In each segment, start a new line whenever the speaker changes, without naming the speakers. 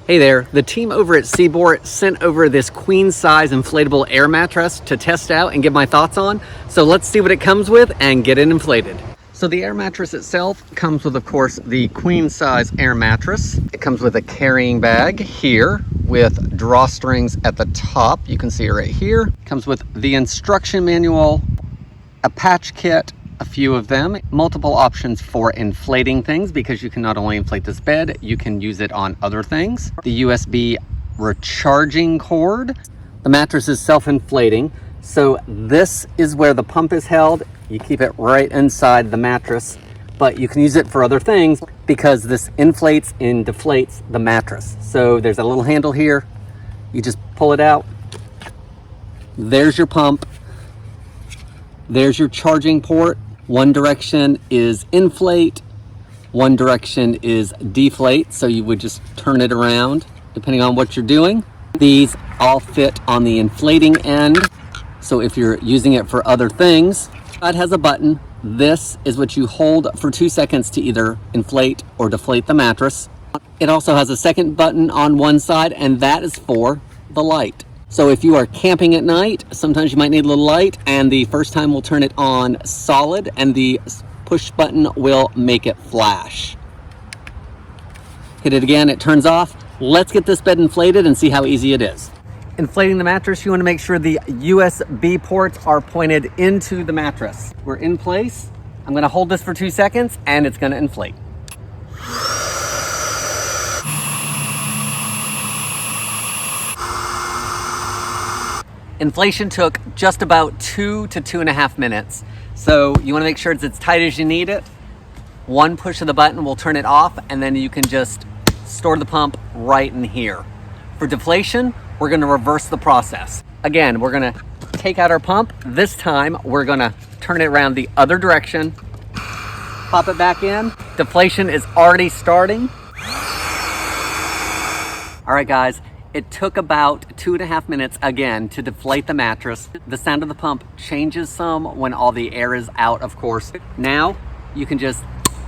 Hey there, the team over at Sebor sent over this queen size inflatable air mattress to test out and get my thoughts on. So let's see what it comes with and get it inflated. So the air mattress itself comes with, of course, the queen size air mattress. It comes with a carrying bag here with drawstrings at the top. You can see it right here. It comes with the instruction manual, a patch kit, a few of them, multiple options for inflating things because you can not only inflate this bed, you can use it on other things. The USB recharging cord. The mattress is self-inflating, so this is where the pump is held. You keep it right inside the mattress, but you can use it for other things because this inflates and deflates the mattress. So there's a little handle here. You just pull it out. There's your pump. There's your charging port. One direction is inflate, one direction is deflate, so you would just turn it around depending on what you're doing. These all fit on the inflating end, so if you're using it for other things, it has a button. This is what you hold for 2 seconds to either inflate or deflate the mattress. It also has a second button on one side, and that is for the light. So if you are camping at night, sometimes you might need a little light, and the first time we'll turn it on solid and the push button will make it flash. Hit it again, it turns off. Let's get this bed inflated and see how easy it is. Inflating the mattress, you want to make sure the USB ports are pointed into the mattress. We're in place. I'm going to hold this for 2 seconds and it's going to inflate. Inflation took just about 2 to 2.5 minutes. So you want to make sure it's as tight as you need it. One push of the button will turn it off, and then you can just store the pump right in here. For deflation, we're going to reverse the process. Again, we're going to take out our pump. This time, we're going to turn it around the other direction, pop it back in. Deflation is already starting. All right, guys. It took about 2.5 minutes again to deflate the mattress. The sound of the pump changes some when all the air is out, of course. Now you can just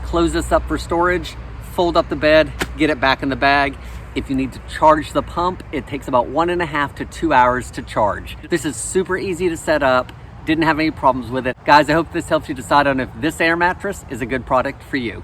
close this up for storage, fold up the bed, get it back in the bag. If you need to charge the pump, it takes about 1.5 to 2 hours to charge. This is super easy to set up. Didn't have any problems with it. Guys, I hope this helps you decide on if this air mattress is a good product for you.